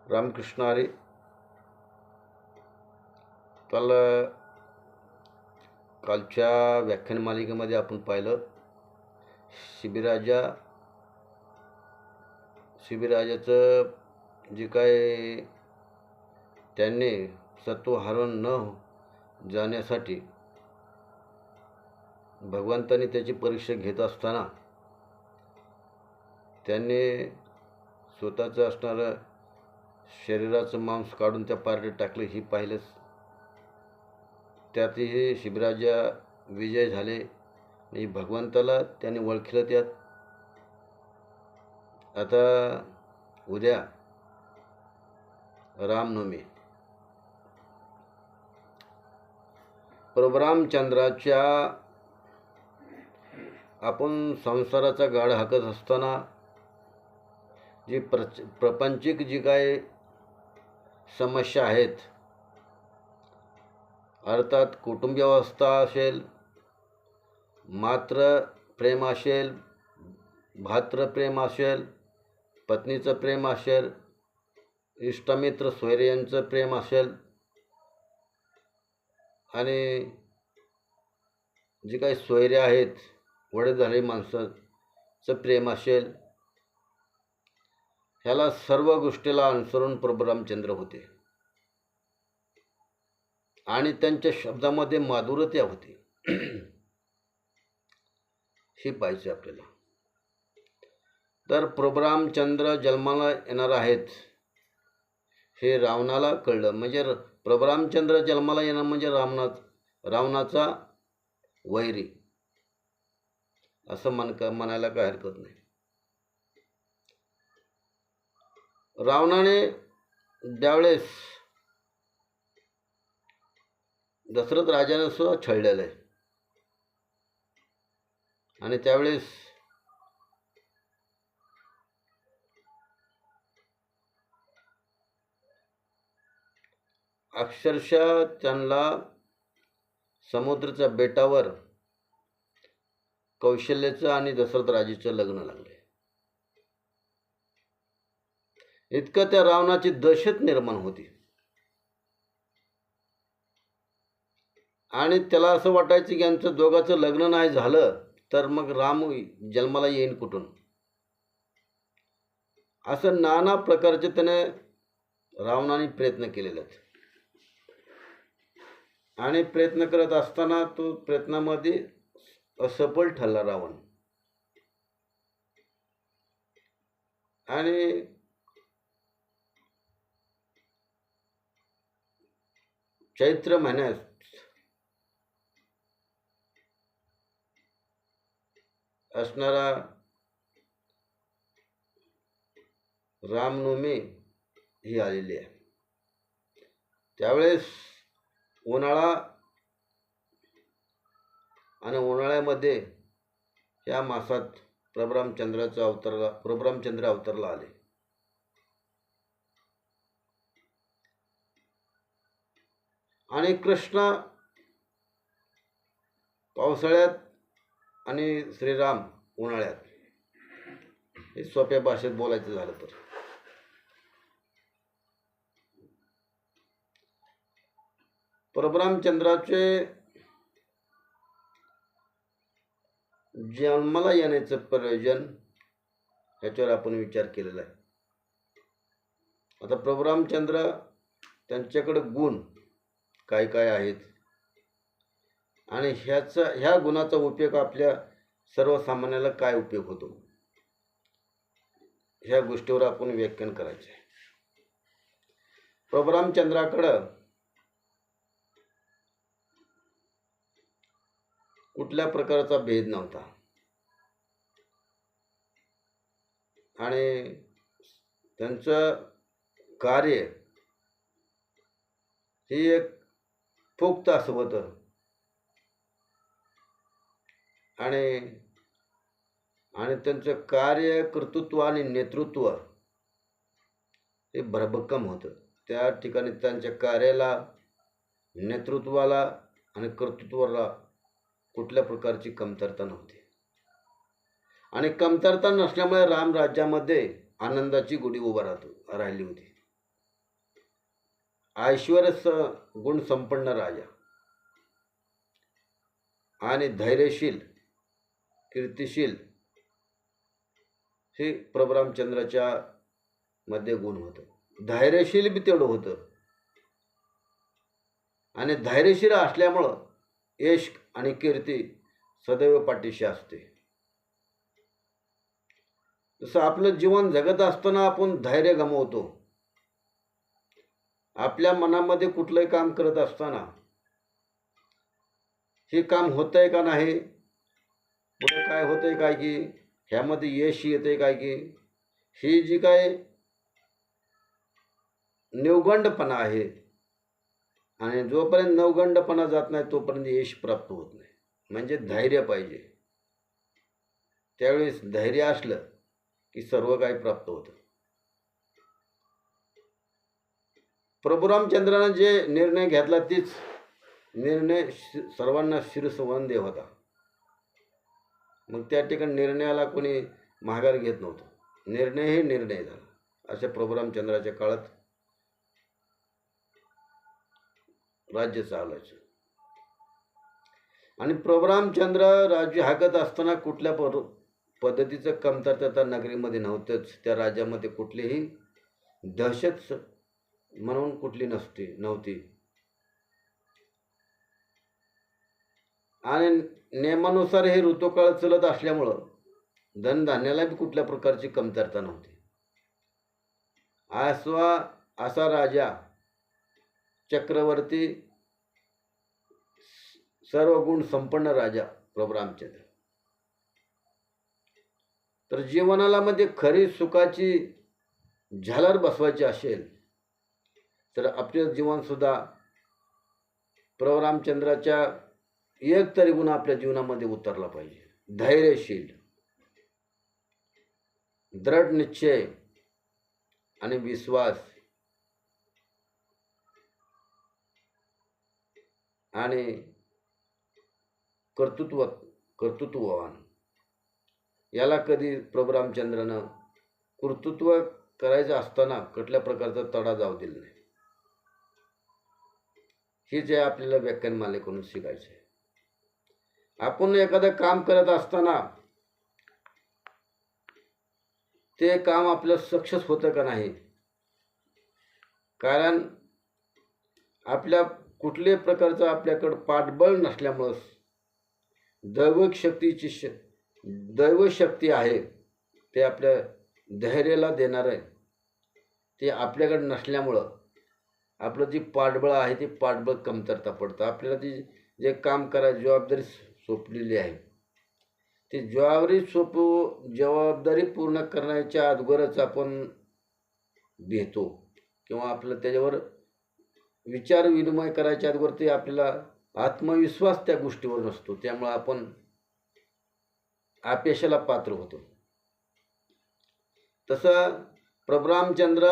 रामकृष्ण हरी. कालच्या व्याख्यान मालिकेमध्ये आपण पाहिलं शिबिराजाचं जे काय त्यांनी सत्व हरण न जाण्यासाठी भगवंतांनी त्याची परीक्षा घेत असताना त्यांनी स्वतःचं असणारं शरीराचं मांस काढून त्या पारडीत टाकलं ही पाहिलंच. त्यातही शिबिराजा विजय झाले म्हणजे भगवंताला त्यांनी ओळखलं. त्यात आता उद्या रामनवमी. प्रभू रामचंद्राच्या आपण संसाराचा गाडा हाकत असताना जी प्रपंचिक जी काय समस्या आहेत, अर्थात कुटुंबव्यवस्था असेल, मात्र प्रेम असेल, भातृप्रेम असेल, पत्नीचं प्रेम असेल, इष्टमित्र स्वैर्यांचं प्रेम असेल, आणि जी काही स्वैर्य आहेत वडील झालेली माणसाचं प्रेम असेल, ह्याला सर्व गोष्टीला अनुसरून प्रभू रामचंद्र होते आणि त्यांच्या शब्दामध्ये माधुर्यता होती. ही पाहिजे आपल्याला. तर प्रभू रामचंद्र जन्माला येणार आहेत हे रावणाला कळलं. म्हणजे प्रभू रामचंद्र जन्माला येणार म्हणजे रावणाचा वैरी असं म्हणायला काय हरकत नाही. रावणाने त्यावेळेस दशरथ राजाने सुद्धा छळलेलं आहे आणि त्यावेळेस अक्षरशः त्यांना समुद्राच्या बेटावर कौशल्याचं आणि दशरथ राजाचं लग्न लागले. इतकं त्या रावणाची दहशत निर्माण होती आणि त्याला असं वाटायचं की यांचं दोघांचं लग्न नाही झालं तर मग राम जन्माला येईन कुठून. असं नाना प्रकारचे त्याने रावणाने प्रयत्न केलेले आहेत आणि प्रयत्न करत असताना तो प्रयत्नामध्ये असफल ठरला रावण. आणि चैत्र महिन्यात असणारा रामनवमी ही आलेली आहे. त्यावेळेस उन्हाळा आणि उन्हाळ्यामध्ये या मासात प्रभू रामचंद्र अवतरला आले. आणि कृष्ण पावसाळ्यात आणि श्रीराम उन्हाळ्यात. हे सोप्या भाषेत बोलायचं झालं तर प्रभू रामचंद्राचे जन्माला येण्याचं प्रयोजन ह्याच्यावर आपण विचार केलेला आहे. आता प्रभू रामचंद्र त्यांच्याकडे गुण काय काय आहेत आणि ह्या गुणाचा उपयोग आपल्या सर्वसामान्याला काय उपयोग होतो, ह्या गोष्टीवर आपण व्याख्यान करायचे आहे. प्रभू रामचंद्राकडं कुठल्या प्रकारचा भेद नव्हता आणि त्यांचं कार्य हे एक फुक्त असं होतं आणि त्यांचं कार्य कर्तृत्व आणि नेतृत्व हे भरभक्कम होतं. त्या ठिकाणी त्यांच्या कार्याला, नेतृत्वाला आणि कर्तृत्वाला कुठल्या प्रकारची कमतरता नव्हती आणि कमतरता नसल्यामुळे रामराज्यामध्ये आनंदाची गुढी उभा राहिली होती. ऐश्वर्य गुण संपन्न राजा आणि धैर्यशील कीर्तिशील हे प्रभुरामचंद्राच्या मध्ये गुण होतं. धैर्यशील बी तेवढं होतं आणि धैर्यशील असल्यामुळं यश आणि कीर्ती सदैव पाठीशी असते. तसं आपलं जीवन जगत असताना आपण धैर्य गमावतो. आपल्या मनामध्ये कुठलंही काम करत असताना हे काम होतंय का नाही, पुढे काय होतंय काय की, ह्यामध्ये यश येतंय काय की, ही जी काय नवगंडपणा आहे, आणि जोपर्यंत नवगंडपणा जात नाही तोपर्यंत यश प्राप्त होत नाही. म्हणजे धैर्य पाहिजे. त्यावेळेस धैर्य असलं की सर्व काही प्राप्त होतं. प्रभुरामचंद्रानं जे निर्णय घेतला तीच निर्णय सर्वांना शिरसवंदे होता. मग त्या ठिकाणी निर्णयाला कोणी माघार घेत नव्हतं. निर्णय हे निर्णय झाला. अशा प्रभुरामचंद्राच्या काळात राज्य चालायचं. आणि प्रभुरामचंद्र राज्य हाकत असताना कुठल्या पद्धतीचं कमतरता नगरीमध्ये नव्हतंच. त्या राज्यामध्ये कुठलीही दहशत म्हणून कुठली नव्हती. आणि नियमानुसार हे ऋतुकाळ चलत असल्यामुळं धनधान्याला बी कुठल्या प्रकारची कमतरता नव्हती. असा राजा, चक्रवर्ती, सर्व गुण संपन्न राजा प्रभुरामचंद्र. तर जीवनाला मध्ये खरी सुखाची झालर बसवायची असेल तर आपले जीवन सुद्धा प्रभुरामचंद्राच्या एक तरी गुण आपल्या जीवनामध्ये उतरला पाहिजे. धैर्यशील, दृढ निश्चय आणि विश्वास आणि कर्तृत्ववान. याला कधी प्रभुरामचंद्रानं कर्तृत्व करायचं असताना कुठल्या प्रकारचा तडा जाऊ दिला नाही. हे जे आपल्याला व्याख्यानमालेकडून शिकायचं आहे. आपण एखादं काम करत असताना ते काम आपलं सक्सेस होतं का नाही, कारण आपल्या कुठल्याही प्रकारचं आपल्याकडं पाठबळ नसल्यामुळं दैवशक्ती आहे ते आपल्या धैर्याला देणार आहे, ते आपल्याकडे नसल्यामुळं आपलं जी पाठबळ आहे ते पाठबळ कमतरता पडतं. आपल्याला ती जे काम करायची जबाबदारी सोपलेली आहे ती जबाबदारी पूर्ण करण्याच्या अगोदरच आपण भेटतो किंवा आपलं त्याच्यावर विचार विनिमय करायच्या अगोदर ते आपल्याला आत्मविश्वास त्या गोष्टीवर नसतो. त्यामुळे आपण अपयशाला पात्र होतो. तसं प्रभुरामचंद्र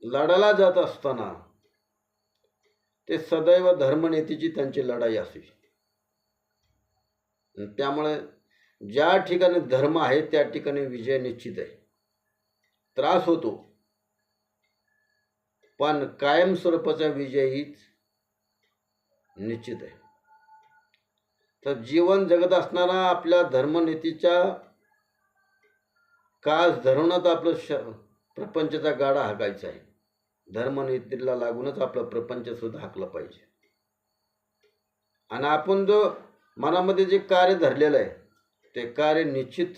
लढायला जात असताना ते सदैव धर्मनीतीची त्यांची लढाई असे. त्यामुळे ज्या ठिकाणी धर्म आहे त्या ठिकाणी विजय निश्चित आहे. त्रास होतो पण कायमस्वरूपाचा विजय हीच निश्चित आहे. तर जीवन जगत असणारा आपल्या धर्मनीतीच्या कास धरूनच आपलं प्रपंचाचा गाडा हाकायचा आहे. धर्मनीतीला लागूनच आपलं प्रपंच सुद्धा हाकलं पाहिजे. आणि आपण जो मनामध्ये जे कार्य धरलेलं आहे ते कार्य निश्चित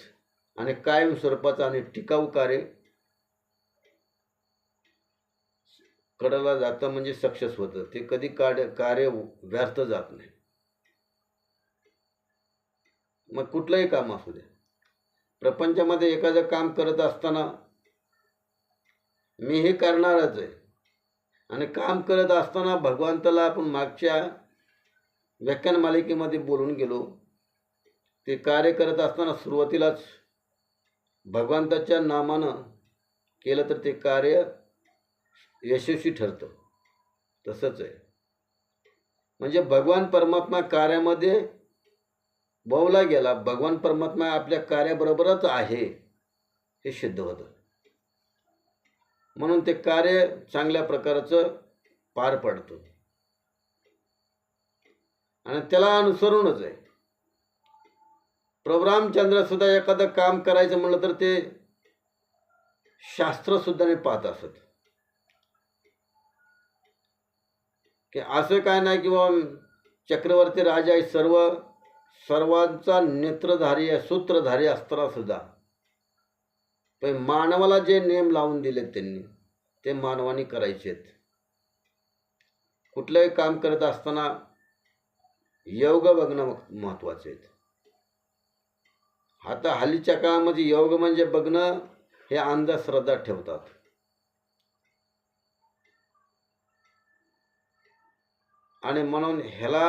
आणि कायम स्वरूपाचं आणि टिकाऊ कार्य कडाला जातं, म्हणजे सक्सेस होतं. ते कधी कार्य व्यर्थ जात नाही. मग कुठलंही काम असू दे, प्रपंचामध्ये एखादं काम करत असताना मी हे करणारच आहे. आणि काम करत असताना भगवंताला आपण मागच्या व्याख्यान मालिकेमध्ये बोलून गेलो, ते कार्य करत असताना सुरुवातीलाच भगवंताच्या नामानं केलं तर ते कार्य यशस्वी ठरतं. तसंच आहे. म्हणजे भगवान परमात्मा कार्यामध्ये बोवला गेला, भगवान परमात्मा आपल्या कार्याबरोबरच आहे हे सिद्ध होतं. म्हणून ते कार्य चांगल्या प्रकारचं पार पडतं आणि त्याला अनुसरूनच आहे. प्रभू रामचंद्र सुद्धा एखादं काम करायचं म्हणलं तर ते शास्त्र सुद्धा पाहत असत की असं काय नाही की बाबा चक्रवर्ती राजा आहे, सर्वांचा नेत्रधारी आहे, सूत्रधारी असताना सुद्धा पण मानवाला जे नियम लावून दिलेत त्यांनी ते मानवाने करायचेत. कुठलंही काम करत असताना योग बघणं महत्वाचे आहेत. आता हल्लीच्या काळामध्ये योग म्हणजे बघणं हे अंधश्रद्धा ठेवतात. आणि म्हणून ह्याला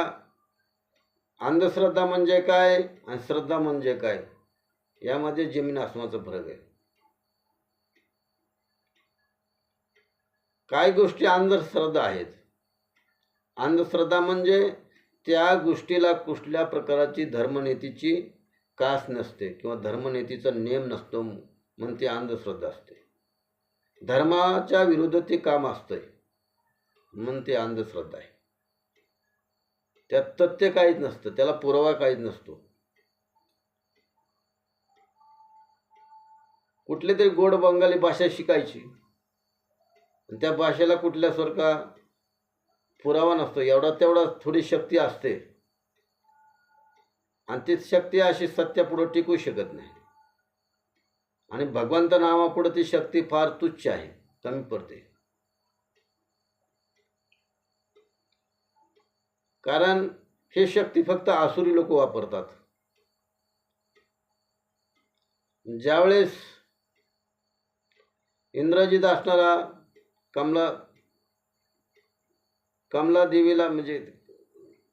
अंधश्रद्धा म्हणजे काय आणि श्रद्धा म्हणजे काय यामध्ये जमीन आसमानाचा फरक आहे. काही गोष्टी अंधश्रद्धा आहेत. अंधश्रद्धा म्हणजे त्या गोष्टीला कुठल्या प्रकारची धर्मनीतीची कास नसते किंवा धर्मनीतीचा नियम नसतो म्हणून ती अंधश्रद्धा असते. धर्माच्या विरुद्ध ते काम असतंय म्हणून ती अंधश्रद्धा आहे. त्यात तथ्य काहीच नसतं, त्याला पुरावा काहीच नसतो. कुठली तरी गोड बंगाली भाषा शिकायची, त्या भाषेला कुठल्यासारखा पुरावा नसतो, एवढा तेवढा थोडी शक्ती असते आणि ती शक्ती अशी सत्यापुढे टिकू शकत नाही. आणि भगवंत नावापुढे ती शक्ती फार तुच्छ आहे, कमी पडते. कारण हे शक्ती फक्त आसुरी लोक वापरतात. ज्यावेळेस इंद्रजित असणारा कमला देवीला म्हणजे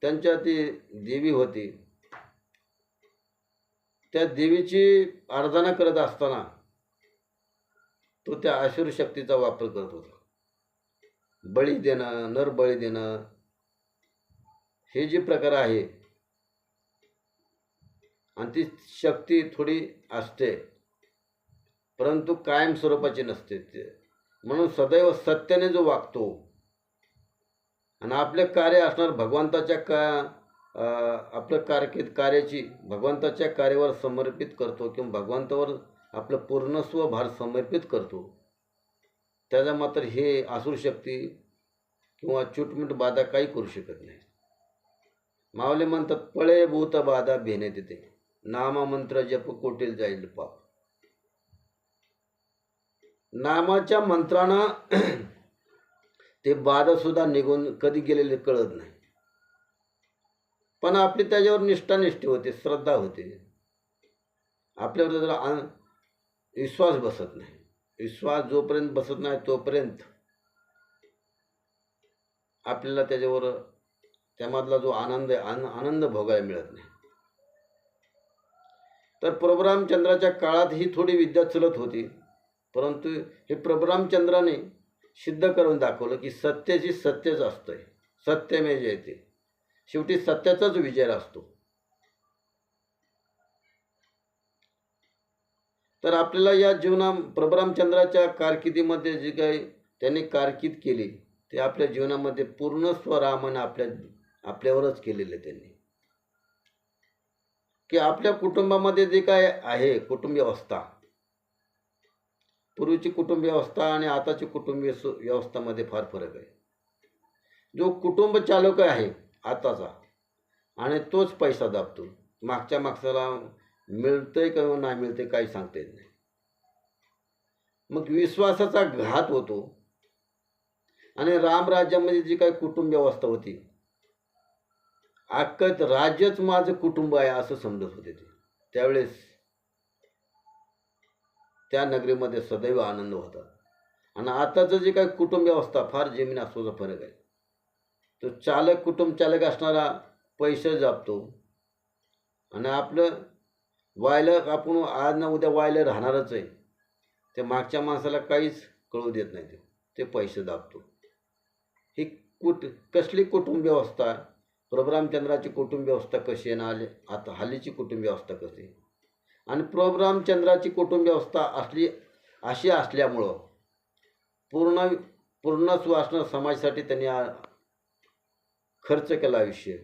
त्यांच्या ती देवी होती, त्या देवीची आराधना करत असताना तो त्या आसुरी शक्तीचा वापर करत होता. बळी देणं, नर बळी देणं हे जे प्रकार आहे आणि ती शक्ती थोडी असते परंतु कायम स्वरूपाची नसते. म्हणून सदैव सत्याने जो वागतो आणि आपले कार्य असणार भगवंताच्या आपलं कार्याची भगवंताच्या कार्यावर समर्पित करतो किंवा भगवंतावर आपलं पूर्णस्व भार समर्पित करतो, त्याचा मात्र हे आसुर शक्ती किंवा चुटमुट बाधा काही करू शकत नाही. मावले म्हणतात पळे भूत बाधा भेने तिथे, नामा मंत्र जप कोटील जाईल पाप. नामाच्या मंत्रानं ते बाधा सुद्धा निघून कधी गेलेले कळत नाही. पण आपली त्याच्यावर निष्ठी होते, श्रद्धा होते, आपल्यावर जरा विश्वास बसत नाही. विश्वास जोपर्यंत बसत नाही तोपर्यंत आपल्याला त्याच्यावर त्यामधला जो आनंद आहे आनंद भोगायला मिळत नाही. तर प्रभू रामचंद्राच्या काळात ही थोडी विद्या चलत होती, परंतु हे प्रभू रामचंद्राने सिद्ध करून दाखवलं की सत्याची सत्यच असतंय, सत्यमेव जयते. शेवटी सत्याचाच विजय असतो. तर आपल्याला या प्रभू रामचंद्राच्या कारकिर्दीमध्ये जे काही त्यांनी कारकीर्द केली ते आपल्या जीवनामध्ये पूर्ण स्वरामाने आपल्यावरच केलेले त्यांनी. की आपल्या कुटुंबामध्ये जे काय आहे कुटुंब व्यवस्था, पूर्वीची कुटुंब व्यवस्था आणि आताची कुटुंब व्यवस्थामध्ये फार फरक आहे. जो कुटुंब चालक आहे आताचा आणि तोच पैसा दाबतो, मागच्या मागच्याला मिळतंय किंवा नाही मिळतंय काही सांगता येत नाही. मग विश्वासाचा घात होतो. आणि रामराज्यामध्ये जी काही कुटुंब व्यवस्था होती, अख्खं राज्यच माझं कुटुंब आहे असं समजत होते ते. त्यावेळेस त्या नगरीमध्ये सदैव आनंद होता. आणि आताचं जे काही कुटुंब व्यवस्था फार जमीन आसमानाचा फरक आहे. तो कुटुंब चालक असणारा पैसे जपतो आणि आपलं वायलं आपण आज ना उद्या वायलं राहणारच आहे, ते मागच्या माणसाला काहीच कळू देत नाही, ते पैसे दाबतो. ही कसली कुटुंब व्यवस्था, प्रभू रामचंद्राची कुटुंब व्यवस्था कशी आहे ना आता हल्लीची कुटुंब व्यवस्था कशी आहे. आणि प्रभू रामचंद्राची कुटुंब व्यवस्था अशी असल्यामुळं पूर्ण सुवासना समाजासाठी त्यांनी खर्च केला आयुष्य.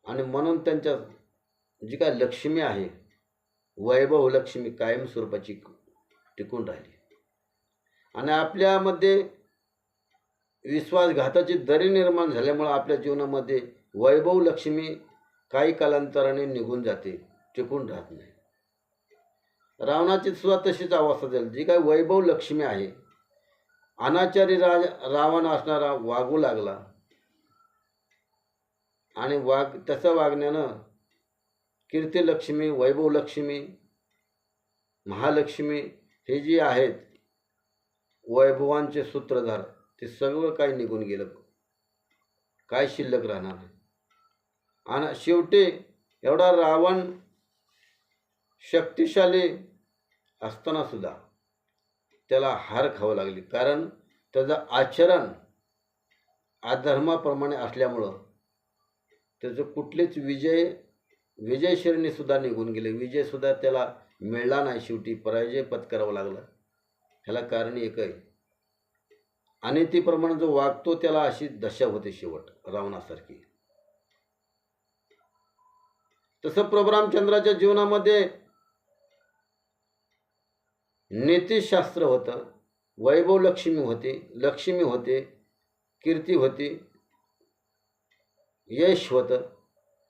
आणि म्हणून त्यांच्या जी काय लक्ष्मी आहे, वैभव लक्ष्मी कायमस्वरूपाची टिकून राहिली. आणि आपल्यामध्ये विश्वासघाताची दरी निर्माण झाल्यामुळे आपल्या जीवनामध्ये वैभव लक्ष्मी काही कालांतराने निघून जाते, टिकून राहत नाही. रावणाची सुद्धा तशीच अवस्था झाली. जी काय वैभव लक्ष्मी आहे, अनाचारी रावण असणारा वागू लागला आणि तसं वागण्यानं कीर्तिलक्ष्मी, वैभवलक्ष्मी, महालक्ष्मी हे जे आहेत वैभवांचे सूत्रधार, ते सगळं काही निघून गेलं, काय शिल्लक राहणार नाही. आणि शेवटी एवढा रावण शक्तिशाली असताना सुद्धा त्याला हार खावं लागली, कारण त्याचं आचरण अधर्माप्रमाणे असल्यामुळं त्याचं कुठलेच विजयशिरणी सुद्धा निघून गेले. विजयसुद्धा त्याला मिळला नाही, शेवटी पराजय पत्करावा लागला. ह्याला कारण एक आहे, अनितीप्रमाणे जो वागतो त्याला अशी दशा होते शेवट, रावणासारखी. तसं प्रभू रामचंद्राच्या जीवनामध्ये नीतिशास्त्र होतं, वैभव लक्ष्मी होते, कीर्ती होती, यश होतं.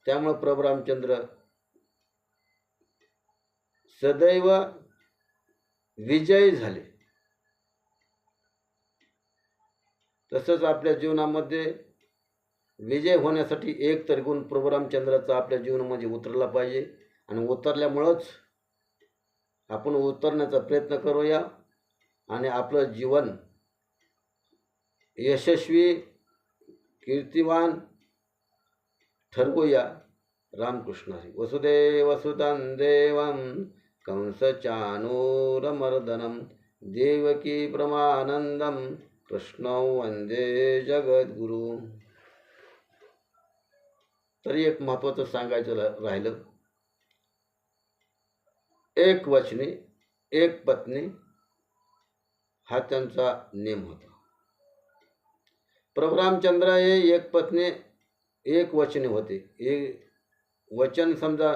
त्यामुळे प्रभू रामचंद्र सदैव विजयी झाले. तसंच आपल्या जीवनामध्ये विजय होण्यासाठी एक तरी गुण प्रभू रामचंद्राचा आपल्या जीवनामध्ये उतरला पाहिजे. आणि उतरल्यामुळंच आपण उतरण्याचा प्रयत्न करूया आणि आपलं जीवन यशस्वी, कीर्तिवान ठरवूया. रामकृष्ण हरी. वसुदेवसुतं देवं कंसचाणूरमर्दनं देवकी परमानंदं कृष्णं वंदे जगद्गुरु. तरी एक महत्त्वाचं सांगायचं राहिलं, एक वचनी एक पत्नी हा त्यांचा नेम होता. प्रभू रामचंद्र हे एक पत्नी एक वचनी होते. एक वचन समजा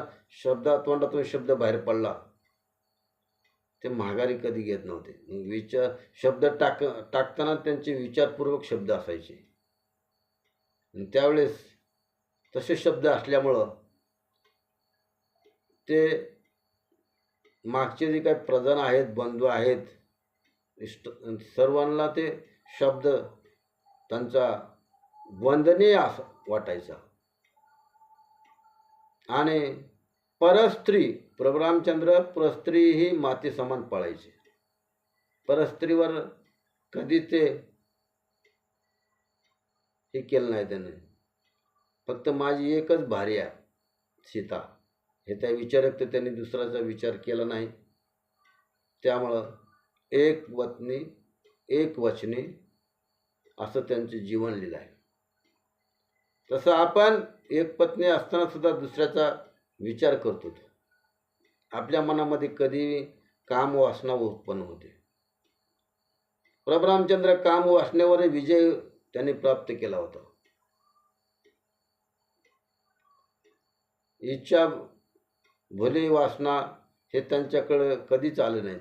तोंडातून शब्द बाहेर पडला ते माघारी कधी घेत नव्हते. शब्द टाकताना त्यांचे विचारपूर्वक शब्द असायचे. त्यावेळेस तसे शब्द असल्यामुळं ते मागचे जे काही प्रजन आहेत, बंधू आहेत, सर्वांना ते शब्द त्यांचा वंदनीय असं वाटायचा. आणि परस्त्री, प्रभू रामचंद्र परस्त्री ही माते समान पाळायचे. परस्त्रीवर कधी ते हे केलं नाही त्याने. फक्त माझी एकच भार्या सीता हे त्या विचारक, तर त्यांनी दुसऱ्याचा विचार केला नाही. त्यामुळं एक पत्नी एक वचनी असं त्यांचे जीवन लिहिलं आहे. तसं आपण एक पत्नी असताना सुद्धा दुसऱ्याचा विचार करतो. आपल्या मनामध्ये कधी काम वासना उत्पन्न होते. प्रभू रामचंद्र काम वासनेवर विजय त्यांनी प्राप्त केला होता. इच्छा भली वासना हे त्यांच्याकडे कधीच आले नाहीत.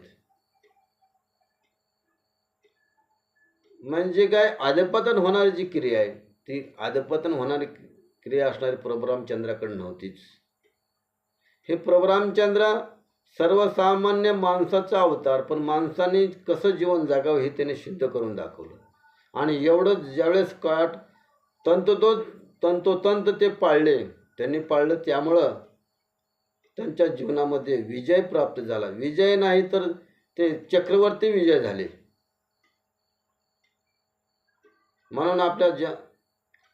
म्हणजे काय, अधपतन होणारी जी क्रिया आहे ती अधपतन होणारी क्रिया असणारी प्रभू रामचंद्राकडे नव्हतीच. हे प्रभू रामचंद्र सर्वसामान्य माणसाचा अवतार, पण माणसाने कसं जीवन जगावं हे त्याने सिद्ध करून दाखवलं. आणि एवढं ज्यावेळेस काळ तंतोतंत ते त्यांनी पाळलं, त्यामुळं त्यांच्या जीवनामध्ये विजय प्राप्त झाला. विजय नाही तर ते चक्रवर्ती विजय झाले. म्हणून आपल्या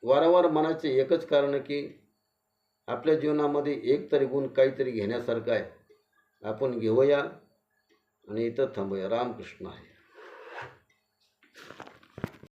वारंवार म्हणायचे एकच कारण की आपल्या जीवनामध्ये एक तरी गुण काहीतरी घेण्यासारखं आहे, आपण घेऊया आणि इथं थांबूया. रामकृष्ण आहे.